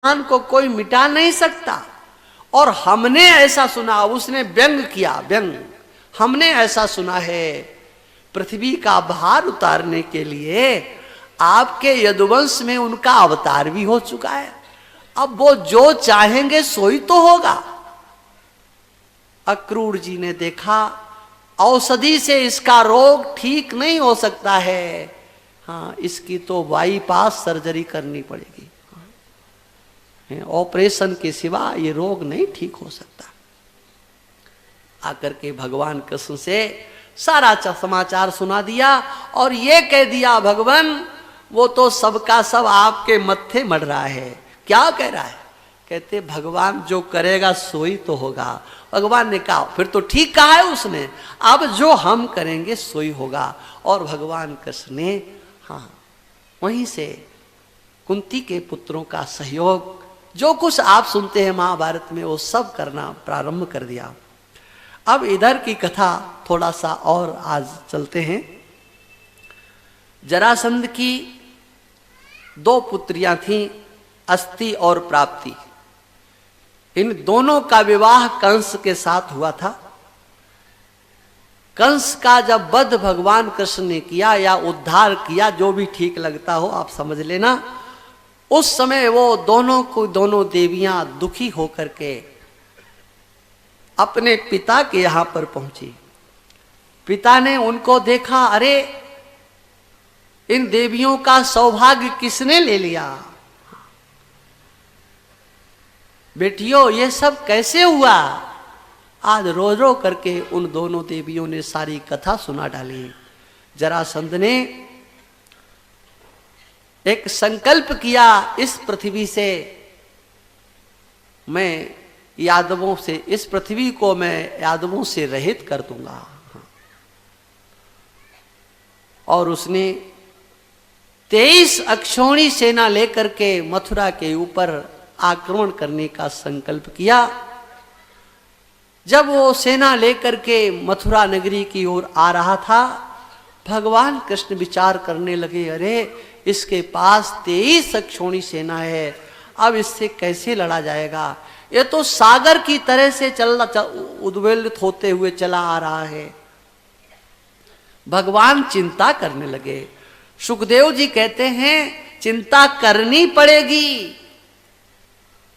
भगवान को कोई मिटा नहीं सकता। और हमने ऐसा सुना, उसने व्यंग किया, व्यंग, हमने ऐसा सुना है पृथ्वी का भार उतारने के लिए आपके यदुवंश में उनका अवतार भी हो चुका है। अब वो जो चाहेंगे सोई तो होगा। अक्रूर जी ने देखा औषधि से इसका रोग ठीक नहीं हो सकता है, हाँ इसकी तो बाईपास सर्जरी करनी पड़ेगी, ऑपरेशन के सिवा ये रोग नहीं ठीक हो सकता। आकर के भगवान कृष्ण से सारा समाचार सुना दिया और ये कह दिया, भगवान वो तो सबका सब आपके मत्थे मर रहा है। क्या कह रहा है? कहते भगवान जो करेगा सोई तो होगा। भगवान ने कहा, फिर तो ठीक कहा है उसने, अब जो हम करेंगे सोई होगा। और भगवान कृष्ण ने हाँ वहीं से कुंती के पुत्रों का सहयोग, जो कुछ आप सुनते हैं महाभारत में, वो सब करना प्रारंभ कर दिया। अब इधर की कथा थोड़ा सा और आज चलते हैं। जरासंध की दो पुत्रियां थीं, अस्ति और प्राप्ति। इन दोनों का विवाह कंस के साथ हुआ था। कंस का जब वध भगवान कृष्ण ने किया या उद्धार किया, जो भी ठीक लगता हो आप समझ लेना, उस समय वो दोनों को दोनों देवियां दुखी होकर के अपने पिता के यहां पर पहुंची। पिता ने उनको देखा, अरे इन देवियों का सौभाग्य किसने ले लिया? बेटियों ये सब कैसे हुआ? आज रो रो करके उन दोनों देवियों ने सारी कथा सुना डाली। जरासंध ने एक संकल्प किया, इस पृथ्वी से मैं यादवों से, इस पृथ्वी को मैं यादवों से रहित कर दूंगा। और उसने 23 अक्षौणी सेना लेकर के मथुरा के ऊपर आक्रमण करने का संकल्प किया। जब वो सेना लेकर के मथुरा नगरी की ओर आ रहा था, भगवान कृष्ण विचार करने लगे, अरे इसके पास 23 अक्षौणी सेना है, अब इससे कैसे लड़ा जाएगा? ये तो सागर की तरह से उद्वेलित होते हुए चला आ रहा है। भगवान चिंता करने लगे। सुखदेव जी कहते हैं चिंता करनी पड़ेगी।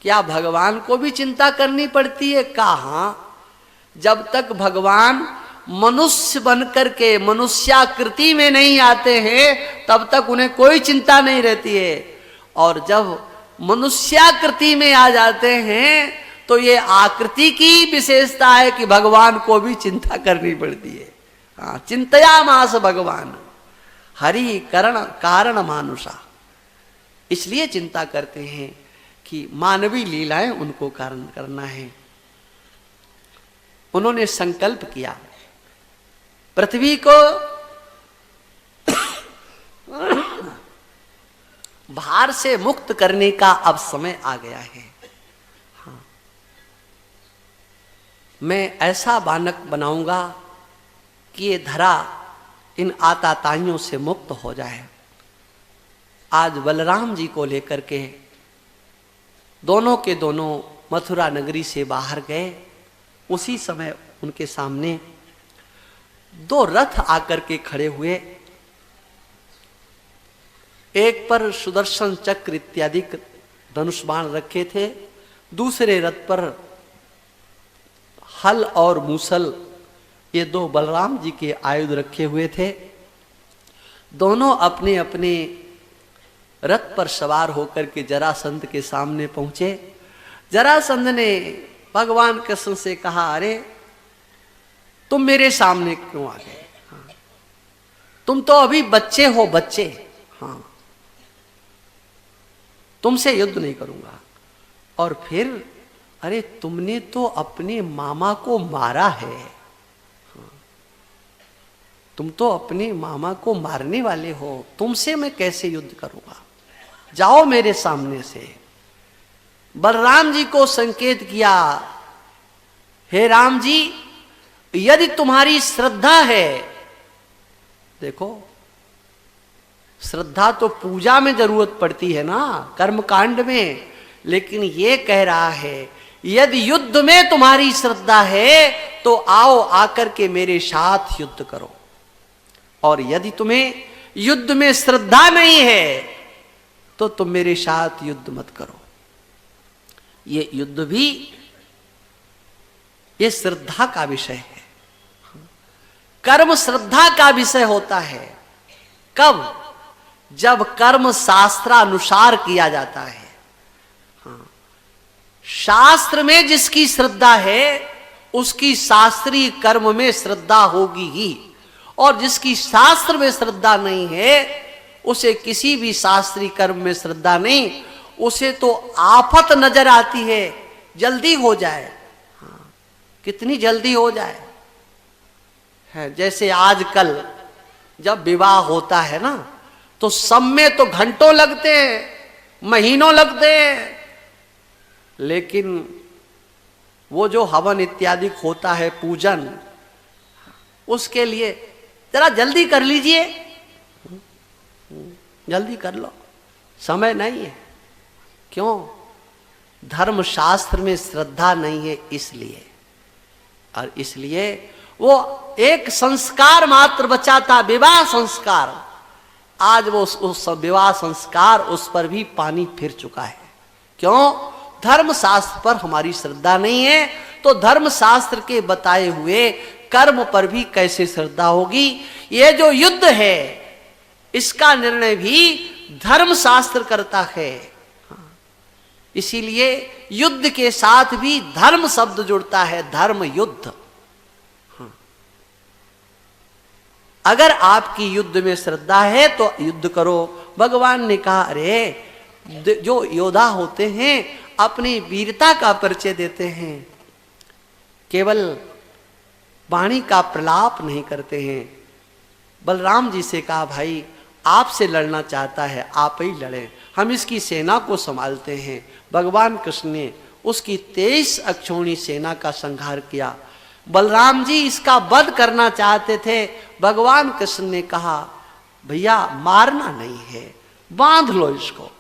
क्या भगवान को भी चिंता करनी पड़ती है? कहाँ, जब तक भगवान मनुष्य बनकर के मनुष्याकृति में नहीं आते हैं तब तक उन्हें कोई चिंता नहीं रहती है। और जब मनुष्याकृति में आ जाते हैं तो ये आकृति की विशेषता है कि भगवान को भी चिंता करनी पड़ती है। हाँ, चिंतया मास भगवान हरि कारण मानुषा। इसलिए चिंता करते हैं कि मानवीय लीलाएं उनको कारण करना है। उन्होंने संकल्प किया, पृथ्वी को भार से मुक्त करने का अब समय आ गया है। हाँ, मैं ऐसा बानक बनाऊंगा कि ये धरा इन आताताइयों से मुक्त हो जाए। आज बलराम जी को लेकर के दोनों के दोनों मथुरा नगरी से बाहर गए। उसी समय उनके सामने दो रथ आकर के खड़े हुए। एक पर सुदर्शन चक्र इत्यादि धनुष बाण रखे थे, दूसरे रथ पर हल और मूसल, ये दो बलराम जी के आयुध रखे हुए थे। दोनों अपने अपने रथ पर सवार होकर के जरासंध के सामने पहुंचे। जरासंध ने भगवान कृष्ण से कहा, अरे तुम मेरे सामने क्यों आ गए? हाँ, तुम तो अभी बच्चे हो, बच्चे। हाँ, तुमसे युद्ध नहीं करूंगा। और फिर अरे तुमने तो अपने मामा को मारा है। हाँ, तुम तो अपने मामा को मारने वाले हो, तुमसे मैं कैसे युद्ध करूंगा? जाओ मेरे सामने से। बलराम जी को संकेत किया, हे राम जी, यदि तुम्हारी श्रद्धा है, देखो श्रद्धा तो पूजा में जरूरत पड़ती है ना, कर्म कांड में। लेकिन ये कह रहा है यदि युद्ध में तुम्हारी श्रद्धा है तो आओ आकर के मेरे साथ युद्ध करो, और यदि तुम्हें युद्ध में श्रद्धा नहीं है तो तुम मेरे साथ युद्ध मत करो। ये युद्ध भी ये श्रद्धा का विषय है। कर्म श्रद्धा का विषय होता है। कब? जब कर्म शास्त्रानुसार किया जाता है। शास्त्र में जिसकी श्रद्धा है उसकी शास्त्रीय कर्म में श्रद्धा होगी ही, और जिसकी शास्त्र में श्रद्धा नहीं है उसे किसी भी शास्त्रीय कर्म में श्रद्धा नहीं, उसे तो आफत नजर आती है। जल्दी हो जाए, कितनी जल्दी हो जाए है। जैसे आजकल जब विवाह होता है ना तो सब में तो घंटों लगते हैं, महीनों लगते हैं, लेकिन वो जो हवन इत्यादि होता है, पूजन, उसके लिए जरा जल्दी कर लीजिए, जल्दी कर लो, समय नहीं है। क्यों? धर्मशास्त्र में श्रद्धा नहीं है इसलिए। और इसलिए वो एक संस्कार मात्र बचा था, विवाह संस्कार। आज वो उस विवाह संस्कार उस पर भी पानी फिर चुका है। क्यों? धर्मशास्त्र पर हमारी श्रद्धा नहीं है, तो धर्मशास्त्र के बताए हुए कर्म पर भी कैसे श्रद्धा होगी? ये जो युद्ध है इसका निर्णय भी धर्मशास्त्र करता है। इसीलिए युद्ध के साथ भी धर्म शब्द जुड़ता है, धर्म युद्ध। अगर आपकी युद्ध में श्रद्धा है तो युद्ध करो। भगवान ने कहा अरे जो योद्धा होते हैं अपनी वीरता का परिचय देते हैं, केवल वाणी का प्रलाप नहीं करते हैं। बलराम जी से कहा भाई आपसे लड़ना चाहता है, आप ही लड़ें, हम इसकी सेना को संभालते हैं। भगवान कृष्ण ने उसकी 23 अक्षौणी सेना का संहार किया। बलराम जी इसका वध करना चाहते थे। भगवान कृष्ण ने कहा भैया मारना नहीं है, बांध लो इसको।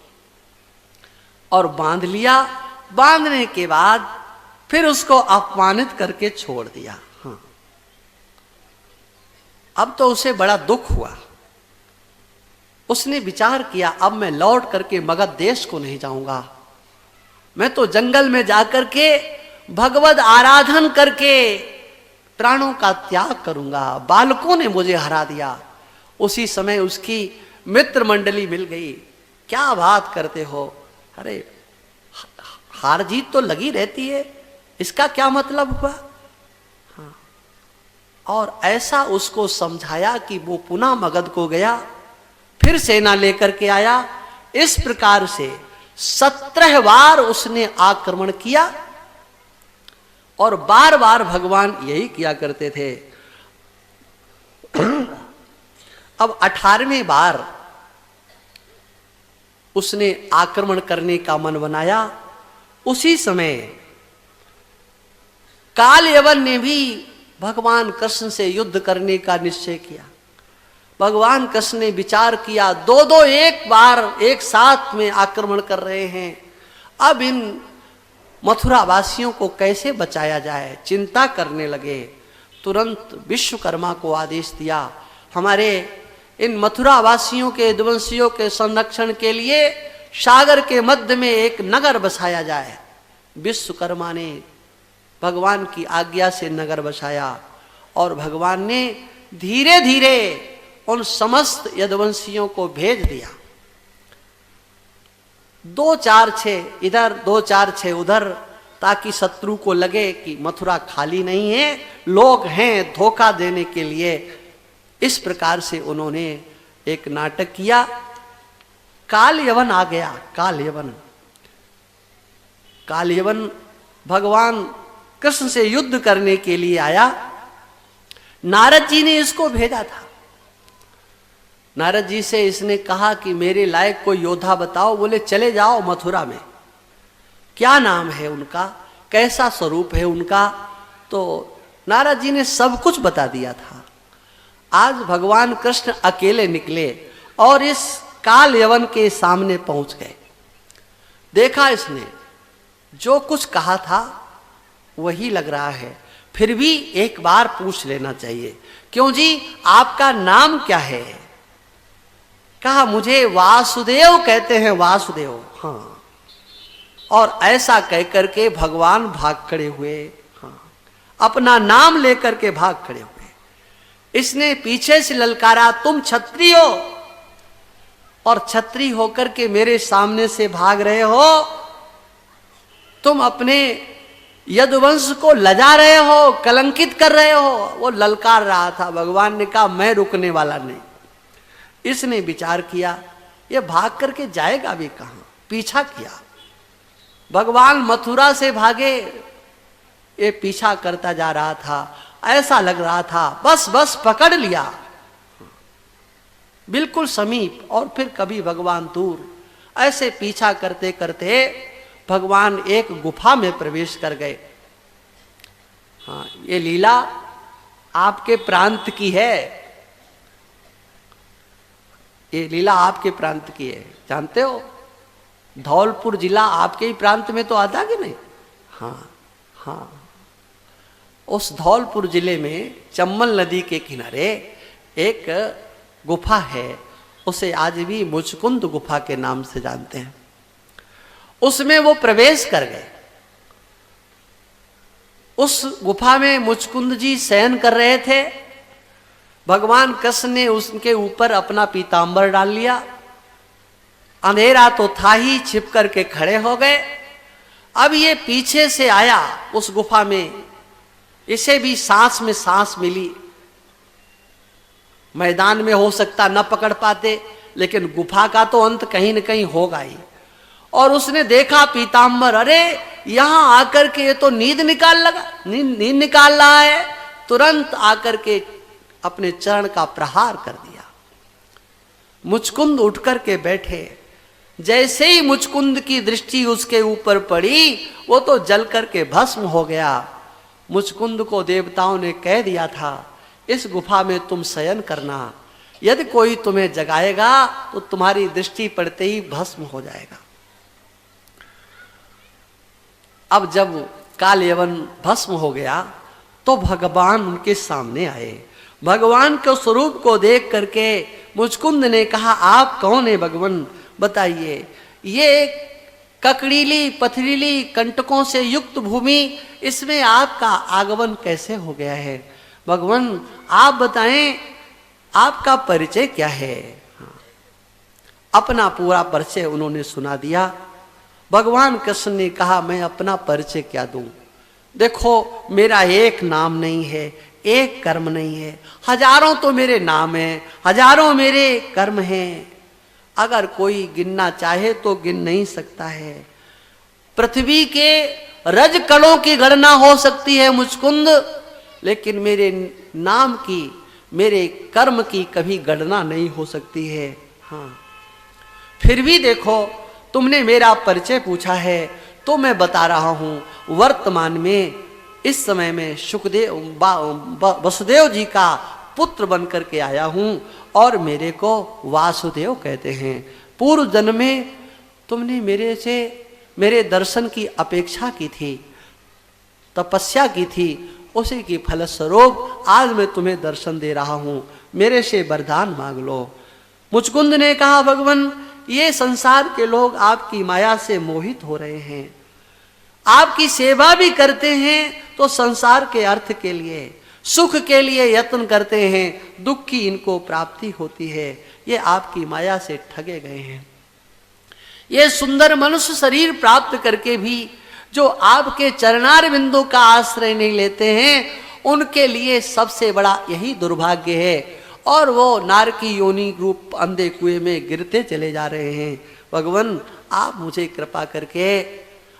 और बांध लिया। बांधने के बाद फिर उसको अपमानित करके छोड़ दिया। हाँ। अब तो उसे बड़ा दुख हुआ। उसने विचार किया अब मैं लौट करके मगध देश को नहीं जाऊंगा, मैं तो जंगल में जाकर के भगवद आराधन करके प्राणों का त्याग करूंगा। बालकों ने मुझे हरा दिया। उसी समय उसकी मित्र मंडली मिल गई। क्या बात करते हो, अरे हार जीत तो लगी रहती है, इसका क्या मतलब हुआ? हाँ। और ऐसा उसको समझाया कि वो पुनः मगध को गया, फिर सेना लेकर के आया। इस प्रकार से 17 बार उसने आक्रमण किया और बार बार भगवान यही किया करते थे। अब 18वें बार उसने आक्रमण करने का मन बनाया। उसी समय काल यवन ने भी भगवान कृष्ण से युद्ध करने का निश्चय किया। भगवान कृष्ण ने विचार किया, दो एक बार एक साथ में आक्रमण कर रहे हैं, अब इन मथुरा वासियों को कैसे बचाया जाए, चिंता करने लगे। तुरंत विश्वकर्मा को आदेश दिया, हमारे इन मथुरा वासियों के यदुवंशियों के संरक्षण के लिए सागर के मध्य में एक नगर बसाया जाए। विश्वकर्मा ने भगवान की आज्ञा से नगर बसाया और भगवान ने धीरे धीरे उन समस्त यदुवंशियों को भेज दिया। 2-4-6 इधर 2-4-6 उधर, ताकि शत्रु को लगे कि मथुरा खाली नहीं है, लोग हैं धोखा देने के लिए। इस प्रकार से उन्होंने एक नाटक किया। काल यवन आ गया। काल यवन भगवान कृष्ण से युद्ध करने के लिए आया। नारद जी ने इसको भेजा था। नारद जी से इसने कहा कि मेरे लायक कोई योद्धा बताओ। बोले चले जाओ मथुरा में। क्या नाम है उनका, कैसा स्वरूप है उनका? तो नारद जी ने सब कुछ बता दिया था। आज भगवान कृष्ण अकेले निकले और इस काल यवन के सामने पहुंच गए। देखा इसने जो कुछ कहा था वही लग रहा है, फिर भी एक बार पूछ लेना चाहिए। क्यों जी, आपका नाम क्या है? कहा मुझे वासुदेव कहते हैं, वासुदेव। हाँ, और ऐसा कह करके भगवान भाग खड़े हुए। हाँ, अपना नाम लेकर के भाग खड़े हुए। इसने पीछे से ललकारा, तुम क्षत्रिय हो और क्षत्रिय होकर के मेरे सामने से भाग रहे हो, तुम अपने यदुवंश को लजा रहे हो, कलंकित कर रहे हो। वो ललकार रहा था। भगवान ने कहा मैं रुकने वाला नहीं। इसने विचार किया ये भाग करके जाएगा भी कहां, पीछा किया। भगवान मथुरा से भागे, ये पीछा करता जा रहा था। ऐसा लग रहा था बस बस पकड़ लिया, बिल्कुल समीप, और फिर कभी भगवान दूर। ऐसे पीछा करते करते भगवान एक गुफा में प्रवेश कर गए। हाँ, ये लीला आपके प्रांत की है, ये लीला आपके प्रांत की है। जानते हो धौलपुर जिला आपके ही प्रांत में तो आता कि नहीं? हाँ हाँ, उस धौलपुर जिले में चम्बल नदी के किनारे एक गुफा है, उसे आज भी मुचकुंद गुफा के नाम से जानते हैं। उसमें वो प्रवेश कर गए। उस गुफा में मुचकुंद जी शयन कर रहे थे। भगवान कृष्ण ने उसके ऊपर अपना पीतांबर डाल लिया। अंधेरा तो था ही, छिप करके खड़े हो गए। अब ये पीछे से आया उस गुफा में, इसे भी सांस में सांस मिली। मैदान में हो सकता न पकड़ पाते, लेकिन गुफा का तो अंत कहीं न कहीं होगा ही। और उसने देखा पीतांबर, अरे यहां आकर के ये तो नींद निकाल रहा है। तुरंत आकर के अपने चरण का प्रहार कर दिया। मुचकुंद उठ करके बैठे। जैसे ही मुचकुंद की दृष्टि उसके ऊपर पड़ी, वो तो जल करके भस्म हो गया। मुचकुंद को देवताओं ने कह दिया था इस गुफा में तुम शयन करना, यदि कोई तुम्हें जगाएगा तो तुम्हारी दृष्टि पड़ते ही भस्म हो जाएगा। अब जब काल यवन भस्म हो गया तो भगवान उनके सामने आए। भगवान के स्वरूप को देख करके मुचकुंद ने कहा आप कौन है भगवान, बताइए। ये ककड़ीली पथरीली कंटकों से युक्त भूमि, इसमें आपका आगमन कैसे हो गया है? भगवान आप बताएं आपका परिचय क्या है? अपना पूरा परिचय उन्होंने सुना दिया। भगवान कृष्ण ने कहा मैं अपना परिचय क्या दूं? देखो मेरा एक नाम नहीं है, एक कर्म नहीं है, हजारों तो मेरे नाम हैं, हजारों मेरे कर्म हैं। अगर कोई गिनना चाहे तो गिन नहीं सकता है। पृथ्वी के रज कणों की गणना हो सकती है मुचकुंद, लेकिन मेरे नाम की, मेरे कर्म की कभी गणना नहीं हो सकती है। हाँ, फिर भी देखो तुमने मेरा परिचय पूछा है तो मैं बता रहा हूं। वर्तमान में इस समय में वसुदेव जी का पुत्र बनकर के आया हूं और मेरे को वासुदेव कहते हैं। पूर्व जन्म में तुमने मेरे दर्शन की अपेक्षा की थी, तपस्या की थी, उसी की फलस्वरूप आज मैं तुम्हें दर्शन दे रहा हूं, मेरे से वरदान मांग लो। मुचकुंद ने कहा भगवान ये संसार के लोग आपकी माया से मोहित हो रहे हैं, आपकी सेवा भी करते हैं तो संसार के अर्थ के लिए, सुख के लिए यत्न करते हैं, दुख की इनको प्राप्ति होती है, ये आपकी माया से ठगे गए हैं। ये सुंदर मनुष्य शरीर प्राप्त करके भी जो आपके चरणार बिंदु का आश्रय नहीं लेते हैं, उनके लिए सबसे बड़ा यही दुर्भाग्य है, और वो नारकी योनि रूप अंधे कुएं में गिरते चले जा रहे हैं। भगवान आप मुझे कृपा करके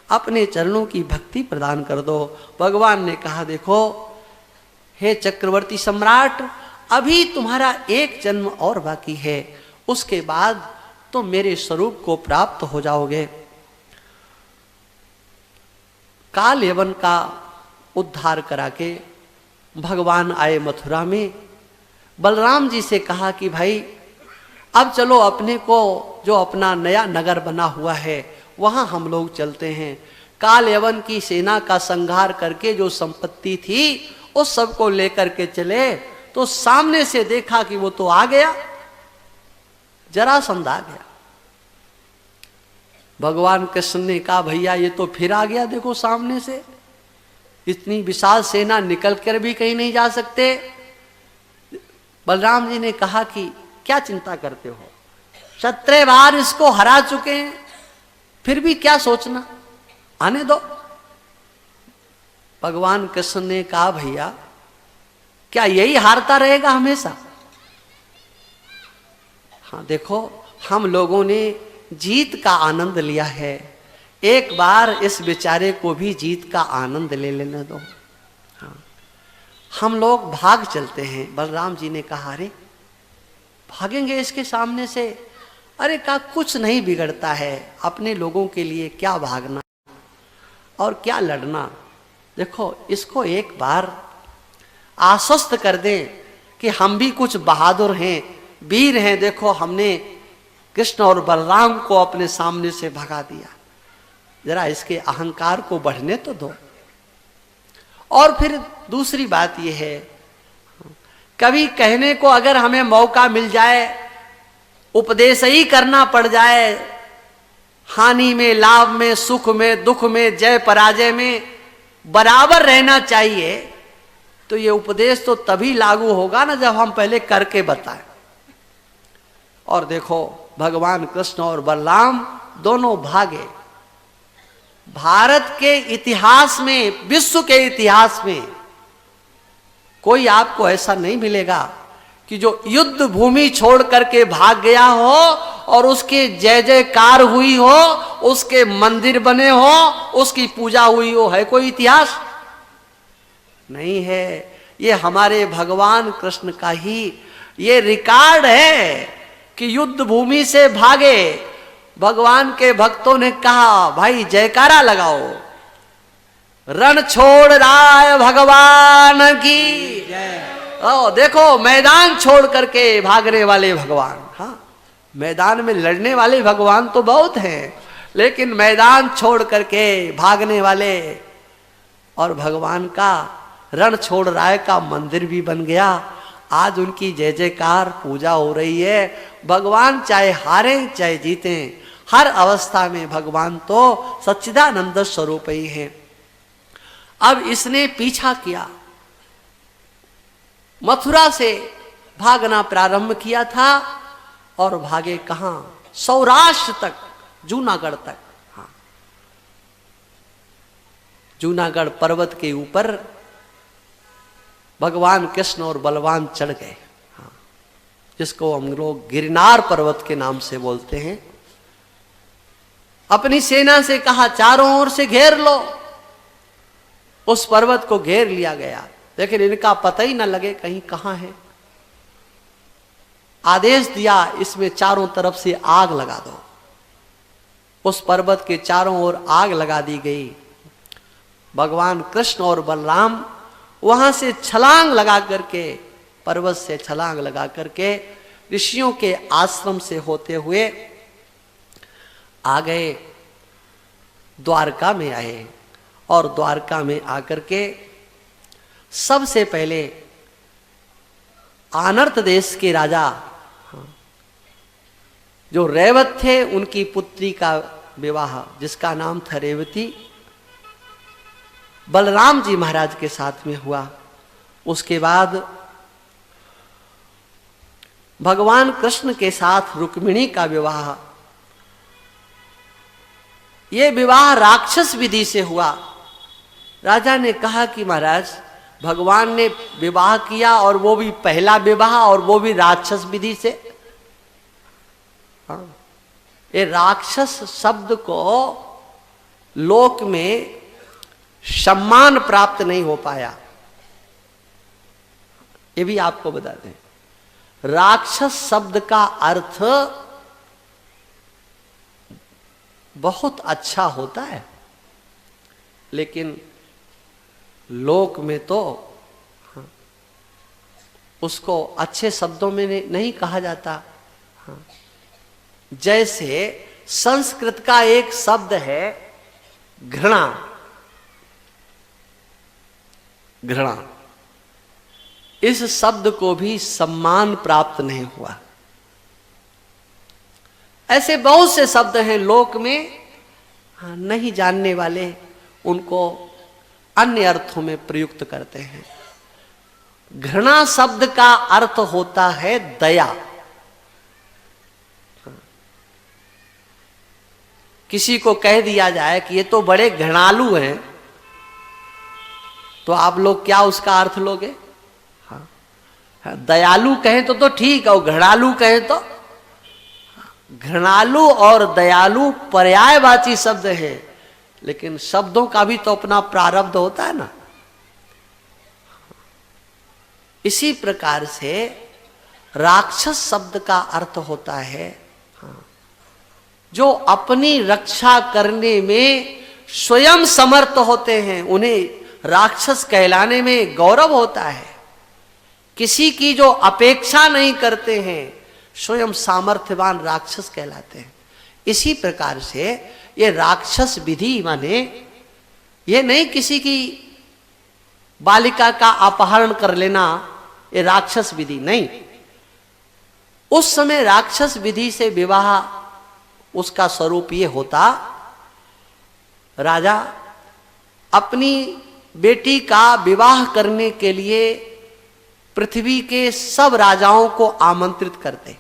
अपने चरणों की भक्ति प्रदान कर दो। भगवान ने कहा देखो हे चक्रवर्ती सम्राट, अभी तुम्हारा एक जन्म और बाकी है, उसके बाद तुम मेरे स्वरूप को प्राप्त हो जाओगे। काल यवन का उद्धार करा के भगवान आए मथुरा में। बलराम जी से कहा कि भाई अब चलो अपने को जो अपना नया नगर बना हुआ है वहां हम लोग चलते हैं। काल यवन की सेना का संहार करके जो संपत्ति थी उस सब को लेकर के चले, तो सामने से देखा कि वो तो आ गया, जरासंध आ गया। भगवान कृष्ण ने कहा भैया ये तो फिर आ गया, देखो सामने से, इतनी विशाल सेना निकल कर भी कहीं नहीं जा सकते। बलराम जी ने कहा कि क्या चिंता करते हो, 17 बार इसको हरा चुके हैं, फिर भी क्या सोचना, आने दो। भगवान कृष्ण ने कहा भैया क्या यही हारता रहेगा हमेशा? हाँ देखो, हम लोगों ने जीत का आनंद लिया है, एक बार इस बेचारे को भी जीत का आनंद ले लेने दो। हाँ, हम लोग भाग चलते हैं। बलराम जी ने कहा अरे भागेंगे इसके सामने से? अरे कहा कुछ नहीं बिगड़ता है, अपने लोगों के लिए क्या भागना और क्या लड़ना। देखो इसको एक बार आश्वस्त कर दें कि हम भी कुछ बहादुर हैं, वीर हैं। देखो हमने कृष्ण और बलराम को अपने सामने से भगा दिया, जरा इसके अहंकार को बढ़ने तो दो। और फिर दूसरी बात यह है, कभी कहने को अगर हमें मौका मिल जाए, उपदेश ही करना पड़ जाए, हानि में, लाभ में, सुख में, दुख में, जय पराजय में बराबर रहना चाहिए, तो ये उपदेश तो तभी लागू होगा ना जब हम पहले करके बताएं। और देखो भगवान कृष्ण और बलराम दोनों भागे। भारत के इतिहास में, विश्व के इतिहास में कोई आपको ऐसा नहीं मिलेगा कि जो युद्ध भूमि छोड़ करके भाग गया हो और उसके जय जयकार हुई हो, उसके मंदिर बने हो, उसकी पूजा हुई हो। है कोई इतिहास? नहीं है। ये हमारे भगवान कृष्ण का ही ये रिकॉर्ड है कि युद्ध भूमि से भागे। भगवान के भक्तों ने कहा भाई जयकारा लगाओ, रण छोड़ राय भगवान की जय। देखो मैदान छोड़ करके भागने वाले भगवान। हाँ, मैदान में लड़ने वाले भगवान तो बहुत हैं, लेकिन मैदान छोड़ करके भागने वाले। और भगवान का रण छोड़ राय का मंदिर भी बन गया। आज उनकी जय जयकार पूजा हो रही है। भगवान चाहे हारे चाहे जीते, हर अवस्था में भगवान तो सच्चिदानंद स्वरूप ही है। अब इसने पीछा किया, मथुरा से भागना प्रारंभ किया था और भागे कहां? सौराष्ट्र तक, जूनागढ़ तक। हाँ, जूनागढ़ पर्वत के ऊपर भगवान कृष्ण और बलवान चढ़ गए। हाँ, जिसको हम लोग गिरनार पर्वत के नाम से बोलते हैं। अपनी सेना से कहा चारों ओर से घेर लो। उस पर्वत को घेर लिया गया, लेकिन इनका पता ही ना लगे कहीं कहां है। आदेश दिया इसमें चारों तरफ से आग लगा दो। उस पर्वत के चारों ओर आग लगा दी गई। भगवान कृष्ण और बलराम वहां से छलांग लगा करके, पर्वत से छलांग लगा करके ऋषियों के आश्रम से होते हुए आ गए, द्वारका में आए। और द्वारका में आकर के सबसे पहले आनर्त देश के राजा जो रेवत थे, उनकी पुत्री का विवाह, जिसका नाम था रेवती, बलराम जी महाराज के साथ में हुआ। उसके बाद भगवान कृष्ण के साथ रुक्मिणी का विवाह। यह विवाह राक्षस विधि से हुआ। राजा ने कहा कि महाराज भगवान ने विवाह किया, और वो भी पहला विवाह, और वो भी राक्षस विधि से। हाँ, ये राक्षस शब्द को लोक में सम्मान प्राप्त नहीं हो पाया। ये भी आपको बता दें, राक्षस शब्द का अर्थ बहुत अच्छा होता है, लेकिन लोक में तो उसको अच्छे शब्दों में नहीं कहा जाता। जैसे संस्कृत का एक शब्द है घृणा, घृणा, इस शब्द को भी सम्मान प्राप्त नहीं हुआ। ऐसे बहुत से शब्द हैं लोक में, नहीं जानने वाले उनको अन्य अर्थों में प्रयुक्त करते हैं। घृणा शब्द का अर्थ होता है दया। किसी को कह दिया जाए कि ये तो बड़े घृणालु हैं, तो आप लोग क्या उसका अर्थ लोगे? हाँ, दयालु कहें तो ठीक, और घृणालु कहें तो? घृणालु और दयालु पर्यायवाची शब्द है, लेकिन शब्दों का भी तो अपना प्रारब्ध होता है ना। इसी प्रकार से राक्षस शब्द का अर्थ होता है जो अपनी रक्षा करने में स्वयं समर्थ होते हैं, उन्हें राक्षस कहलाने में गौरव होता है। किसी की जो अपेक्षा नहीं करते हैं, स्वयं सामर्थ्यवान राक्षस कहलाते हैं। इसी प्रकार से ये राक्षस विधि माने ये नहीं किसी की बालिका का अपहरण कर लेना, ये राक्षस विधि नहीं। उस समय राक्षस विधि से विवाह उसका स्वरूप ये होता, राजा अपनी बेटी का विवाह करने के लिए पृथ्वी के सब राजाओं को आमंत्रित करते।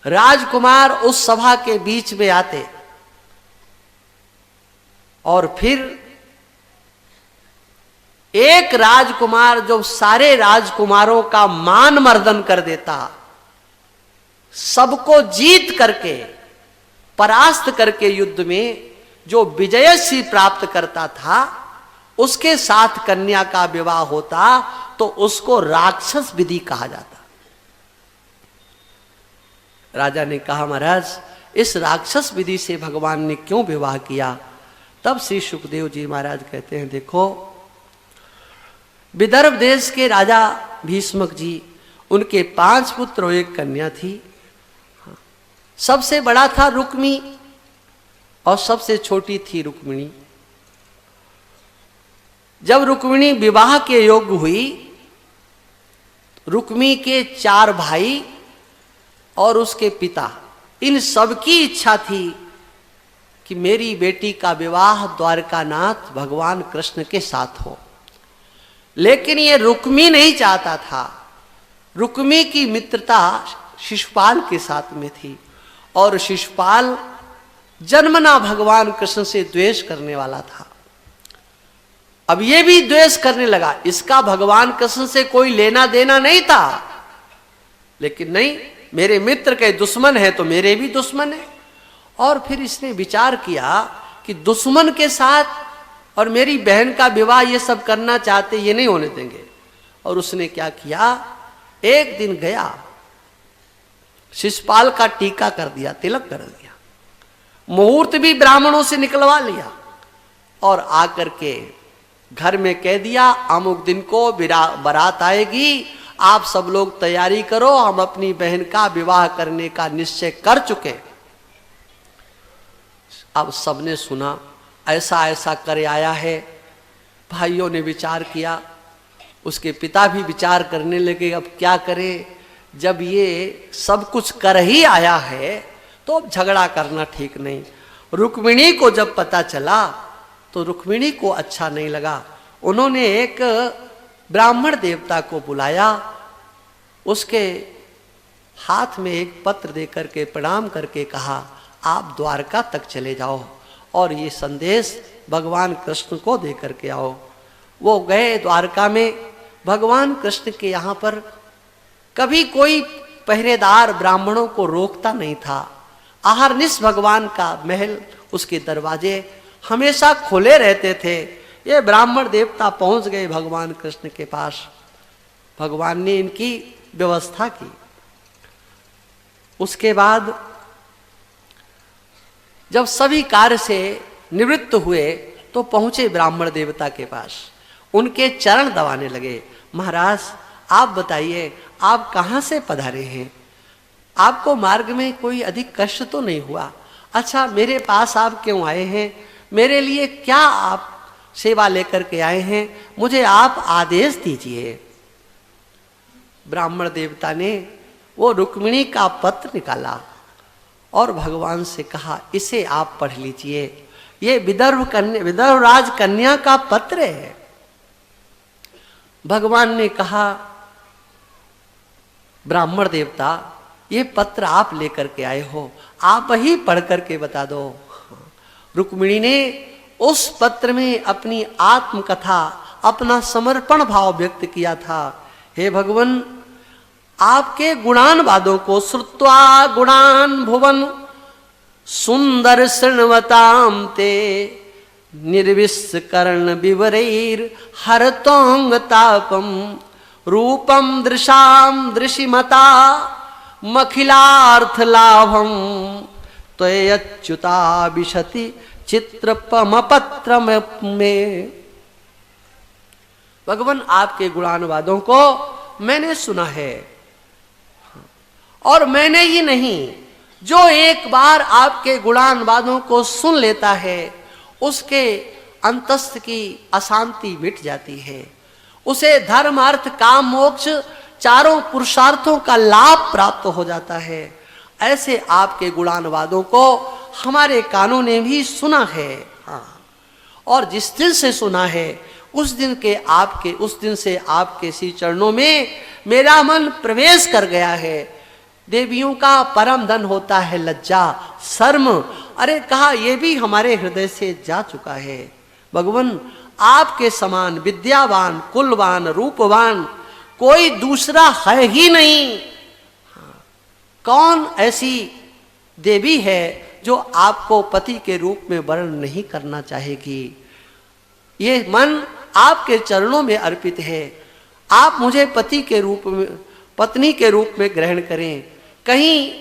राजकुमार उस सभा के बीच में आते और फिर एक राजकुमार जो सारे राजकुमारों का मान मर्दन कर देता, सबको जीत करके परास्त करके युद्ध में जो विजयश्री प्राप्त करता था, उसके साथ कन्या का विवाह होता तो उसको राक्षस विधि कहा जाता। राजा ने कहा, महाराज इस राक्षस विधि से भगवान ने क्यों विवाह किया? तब श्री सुखदेव जी महाराज कहते हैं, देखो विदर्भ देश के राजा भीष्मक जी, उनके 5 पुत्र और 1 कन्या थी। सबसे बड़ा था रुक्मी और सबसे छोटी थी रुक्मिणी। जब रुक्मिणी विवाह के योग्य हुई, रुक्मी के 4 भाई और उसके पिता, इन सबकी इच्छा थी कि मेरी बेटी का विवाह द्वारकानाथ भगवान कृष्ण के साथ हो, लेकिन ये रुक्मी नहीं चाहता था। रुक्मी की मित्रता शिशुपाल के साथ में थी और शिशुपाल जन्मना भगवान कृष्ण से द्वेष करने वाला था। अब ये भी द्वेष करने लगा, इसका भगवान कृष्ण से कोई लेना देना नहीं था, लेकिन नहीं, मेरे मित्र के दुश्मन है तो मेरे भी दुश्मन है। और फिर इसने विचार किया कि दुश्मन के साथ और मेरी बहन का विवाह ये सब करना चाहते, ये नहीं होने देंगे। और उसने क्या किया, एक दिन गया, शिशुपाल का टीका कर दिया, तिलक कर दिया, मुहूर्त भी ब्राह्मणों से निकलवा लिया और आकर के घर में कह दिया, अमुक दिन को बारात आएगी, आप सब लोग तैयारी करो, हम अपनी बहन का विवाह करने का निश्चय कर चुके। अब सबने सुना ऐसा ऐसा कर आया है। भाइयों ने विचार किया, उसके पिता भी विचार करने लगे, अब क्या करें, जब ये सब कुछ कर ही आया है तो अब झगड़ा करना ठीक नहीं। रुक्मिणी को जब पता चला तो रुक्मिणी को अच्छा नहीं लगा। उन्होंने एक ब्राह्मण देवता को बुलाया, उसके हाथ में एक पत्र देकर के प्रणाम करके कहा, आप द्वारका तक चले जाओ और ये संदेश भगवान कृष्ण को दे करके आओ। वो गए द्वारका में। भगवान कृष्ण के यहाँ पर कभी कोई पहरेदार ब्राह्मणों को रोकता नहीं था। अहरनिश भगवान का महल, उसके दरवाजे हमेशा खुले रहते थे। ये ब्राह्मण देवता पहुंच गए भगवान कृष्ण के पास। भगवान ने इनकी व्यवस्था की। उसके बाद जब सभी कार्य से निवृत्त हुए तो पहुंचे ब्राह्मण देवता के पास, उनके चरण दबाने लगे। महाराज आप बताइए, आप कहाँ से पधारे हैं? आपको मार्ग में कोई अधिक कष्ट तो नहीं हुआ? अच्छा, मेरे पास आप क्यों आए हैं? मेरे लिए क्या आप सेवा लेकर के आए हैं, मुझे आप आदेश दीजिए। ब्राह्मण देवता ने वो रुक्मिणी का पत्र निकाला और भगवान से कहा, इसे आप पढ़ लीजिए, ये विदर्भ राज कन्या का पत्र है। भगवान ने कहा, ब्राह्मण देवता, ये पत्र आप लेकर के आए हो, आप ही पढ़ करके बता दो। रुक्मिणी ने उस पत्र में अपनी आत्मकथा, अपना समर्पण भाव व्यक्त किया था। हे भगवान, आपके गुणानवादों को श्रुत्वा गुणान भुवन सुंदर शृण्वताम ते निर्विष्कर्ण विवरैर हरतोंग तापम रूपम दृशाम दृशिमता मखिलार्थ लाभम त्वयच्युता विशति चित्रपम पत्र में। भगवान, आपके गुणानुवादों को मैंने सुना है, और मैंने ही नहीं, जो एक बार आपके गुणानुवादों को सुन लेता है उसके अंतस्थ की अशांति मिट जाती है, उसे धर्म अर्थ काम मोक्ष चारों पुरुषार्थों का लाभ प्राप्त हो जाता है। ऐसे आपके गुणानुवादों को हमारे कानों ने भी सुना है। हाँ, और जिस दिन से सुना है उस दिन से आपके श्री चरणों में मेरा मन प्रवेश कर गया है। देवियों का परम धन होता है लज्जा, शर्म। अरे कहा, यह भी हमारे हृदय से जा चुका है। भगवान, आपके समान विद्यावान, कुलवान, रूपवान कोई दूसरा है ही नहीं। कौन ऐसी देवी है जो आपको पति के रूप में वर्ण नहीं करना चाहेगी? ये मन आपके चरणों में अर्पित है। आप मुझे पत्नी के रूप में ग्रहण करें। कहीं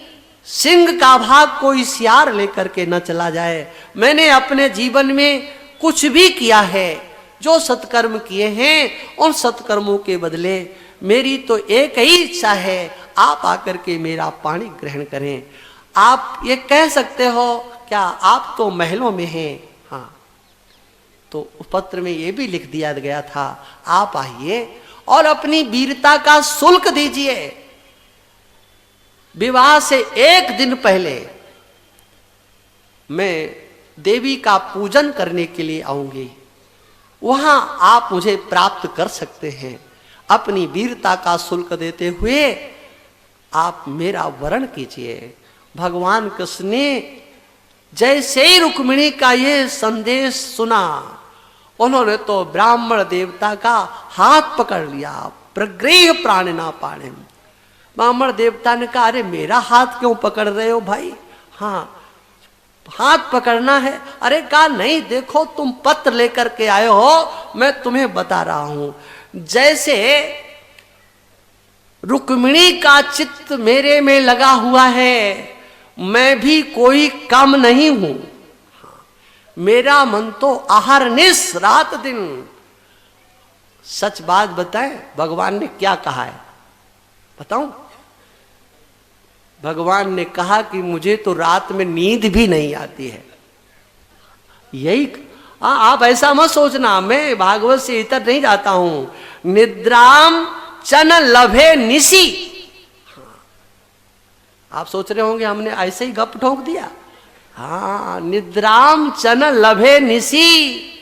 सिंह का भाग कोई सियार लेकर के न चला जाए। मैंने अपने जीवन में कुछ भी किया है, जो सत्कर्म किए हैं, उन सत्कर्मों के बदले मेरी तो एक ही इच्छा है, आप आकर के मेरा पानी ग्रहण करें। आप ये कह सकते हो क्या, आप तो महलों में हैं। हाँ, तो पत्र में ये भी लिख दिया गया था, आप आइए और अपनी वीरता का शुल्क दीजिए। विवाह से एक दिन पहले मैं देवी का पूजन करने के लिए आऊंगी, वहां आप मुझे प्राप्त कर सकते हैं। अपनी वीरता का शुल्क देते हुए आप मेरा वरण कीजिए। भगवान कृष्ण ने जैसे ही रुक्मिणी का ये संदेश सुना, उन्होंने तो ब्राह्मण देवता का हाथ पकड़ लिया। प्रगृह प्राणिना पाणिम। ब्राह्मण देवता ने कहा, अरे मेरा हाथ क्यों पकड़ रहे हो भाई? हाँ, हाथ पकड़ना है। अरे कहा, नहीं, देखो तुम पत्र लेकर के आए हो, मैं तुम्हें बता रहा हूं। जैसे रुक्मिणी का चित्त मेरे में लगा हुआ है, मैं भी कोई कम नहीं हूं। मेरा मन तो अहरनिश रात दिन। सच बात बताएं, भगवान ने क्या कहा है बताऊं? भगवान ने कहा कि मुझे तो रात में नींद भी नहीं आती है। यही आप ऐसा मत सोचना, मैं भागवत से इतर नहीं जाता हूं। निद्राम चन लभे निसी। आप सोच रहे होंगे हमने ऐसे ही गप ठोक दिया। हाँ, निद्राम चन लभे निसी।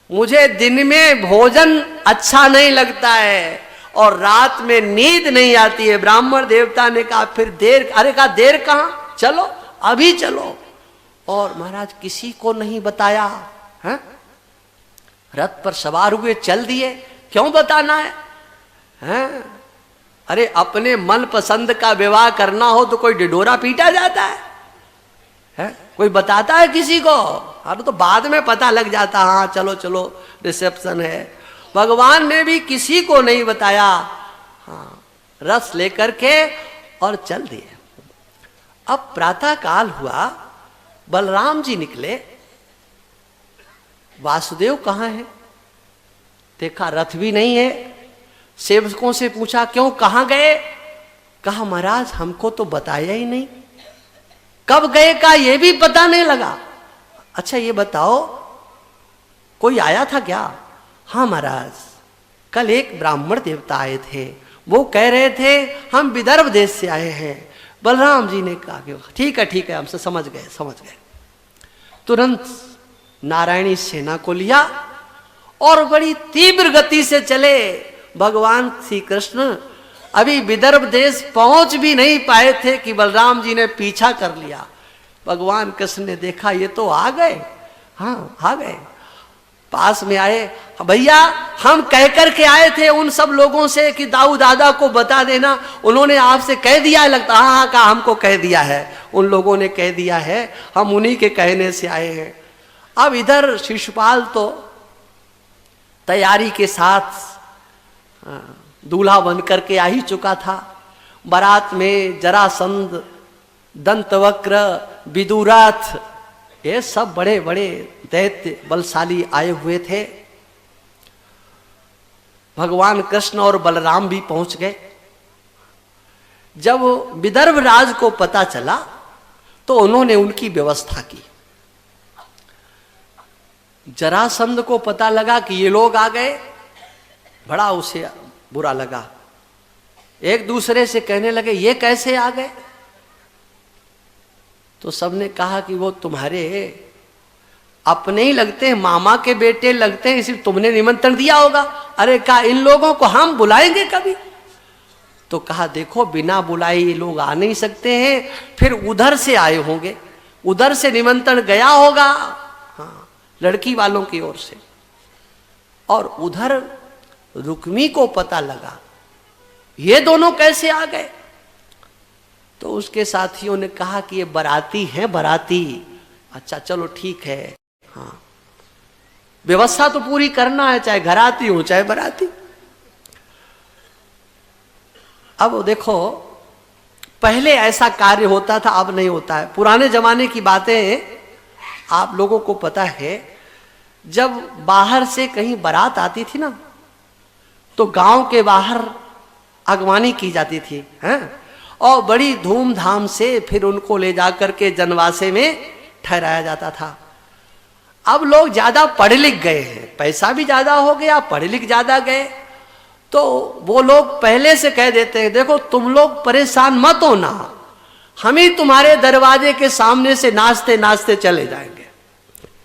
मुझे दिन में भोजन अच्छा नहीं लगता है और रात में नींद नहीं आती है। ब्राह्मण देवता ने कहा, फिर देर? अरे कहा, देर कहां, चलो अभी चलो। और महाराज किसी को नहीं बताया है? रथ पर सवार हुए, चल दिए। क्यों बताना है? हैं? अरे अपने मन पसंद का विवाह करना हो तो कोई डिडोरा पीटा जाता है? कोई बताता है किसी को? अरे तो बाद में पता लग जाता, हाँ चलो चलो रिसेप्शन है। भगवान ने भी किसी को नहीं बताया। हाँ, रस लेकर के और चल दिए। अब प्रातः काल हुआ, बलराम जी निकले। वासुदेव कहाँ है? देखा रथ भी नहीं है। सेवकों से पूछा, क्यों, कहाँ गए? कहा, महाराज हमको तो बताया ही नहीं। कब गए का ये भी पता नहीं लगा। अच्छा ये बताओ कोई आया था क्या? हाँ महाराज, कल एक ब्राह्मण देवता आए थे, वो कह रहे थे हम विदर्भ देश से आए हैं। बलराम जी ने कहा कि ठीक है हमसे समझ गए। तुरंत नारायणी सेना को लिया और बड़ी तीव्र गति से चले। भगवान श्री कृष्ण अभी विदर्भ देश पहुंच भी नहीं पाए थे कि बलराम जी ने पीछा कर लिया। भगवान कृष्ण ने देखा ये तो आ गए। हाँ आ गए, पास में आए। भैया हम कह कर के आए थे उन सब लोगों से कि दाऊ दादा को बता देना, उन्होंने आपसे कह दिया है लगता? हाँ कहा हमको कह दिया है, उन लोगों ने कह दिया है, हम उन्हीं के कहने से आए हैं। अब इधर शिशुपाल तो तैयारी के साथ दूल्हा बन करके आ ही चुका था। बारात में जरासंध, दंतवक्र, विदुरथ, ये सब बड़े बड़े दैत्य बलशाली आए हुए थे। भगवान कृष्ण और बलराम भी पहुंच गए। जब विदर्भ राज को पता चला तो उन्होंने उनकी व्यवस्था की। जरासंध को पता लगा कि ये लोग आ गए, बड़ा उसे बुरा लगा। एक दूसरे से कहने लगे ये कैसे आ गए? तो सबने कहा कि वो तुम्हारे अपने ही लगते हैं, मामा के बेटे लगते हैं, इसलिए तुमने निमंत्रण दिया होगा। अरे कहा इन लोगों को हम बुलाएंगे कभी? तो कहा देखो बिना बुलाए ये लोग आ नहीं सकते हैं, फिर उधर से आए होंगे, उधर से निमंत्रण गया होगा, हाँ लड़की वालों की ओर से। और उधर रुक्मी को पता लगा ये दोनों कैसे आ गए, तो उसके साथियों ने कहा कि ये बराती हैं, बराती। अच्छा चलो ठीक है, हाँ व्यवस्था तो पूरी करना है, चाहे घराती हो चाहे बराती। अब देखो पहले ऐसा कार्य होता था, अब नहीं होता है। पुराने जमाने की बातें आप लोगों को पता है, जब बाहर से कहीं बारात आती थी ना तो गांव के बाहर अगवानी की जाती थी, हैं? और बड़ी धूमधाम से फिर उनको ले जाकर के जनवासे में ठहराया जाता था। अब लोग ज्यादा पढ़ लिख गए हैं, पैसा भी ज्यादा हो गया, पढ़ लिख ज्यादा गए, तो वो लोग पहले से कह देते हैं देखो तुम लोग परेशान मत होना, हम ही तुम्हारे दरवाजे के सामने से नाचते नाचते चले जाएंगे,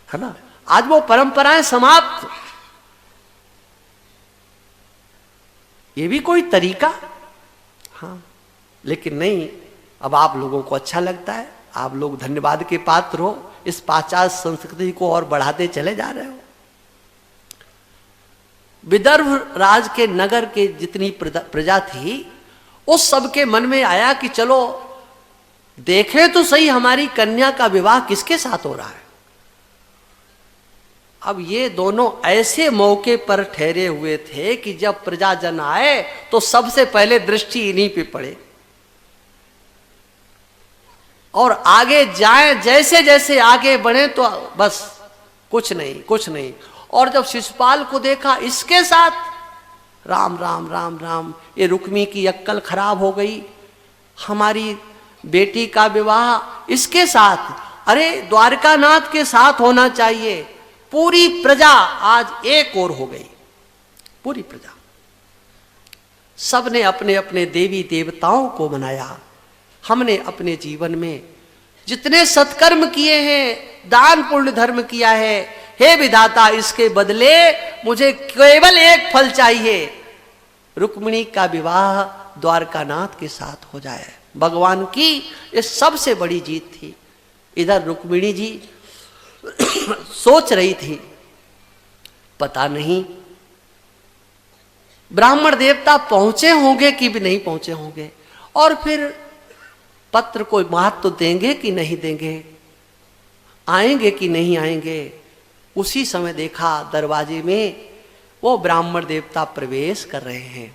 है ना। आज वो परंपराएं समाप्त। ये भी कोई तरीका? हाँ लेकिन नहीं, अब आप लोगों को अच्छा लगता है, आप लोग धन्यवाद के पात्र हो, इस पाश्चात्य संस्कृति को और बढ़ाते चले जा रहे हो। विदर्भ राज के नगर के जितनी प्रजा थी उस सबके मन में आया कि चलो देखें तो सही हमारी कन्या का विवाह किसके साथ हो रहा है। अब ये दोनों ऐसे मौके पर ठहरे हुए थे कि जब प्रजाजन आए तो सबसे पहले दृष्टि इन्हीं पे पड़े और आगे जाएं, जैसे जैसे आगे बढ़े तो बस कुछ नहीं। और जब शिशुपाल को देखा इसके साथ, राम राम राम राम, ये रुक्मी की अक्ल खराब हो गई, हमारी बेटी का विवाह इसके साथ, अरे द्वारकानाथ के साथ होना चाहिए। पूरी प्रजा आज एक ओर हो गई, पूरी प्रजा। सबने अपने अपने देवी देवताओं को मनाया। हमने अपने जीवन में जितने सत्कर्म किए हैं, दान पुण्य धर्म किया है, हे विधाता इसके बदले मुझे केवल एक फल चाहिए, रुक्मिणी का विवाह द्वारकानाथ के साथ हो जाए। भगवान की ये सबसे बड़ी जीत थी। इधर रुक्मिणी जी सोच रही थी, पता नहीं ब्राह्मण देवता पहुंचे होंगे कि भी नहीं पहुंचे होंगे, और फिर पत्र को महत्व देंगे कि नहीं देंगे, आएंगे कि नहीं आएंगे। उसी समय देखा दरवाजे में वो ब्राह्मण देवता प्रवेश कर रहे हैं।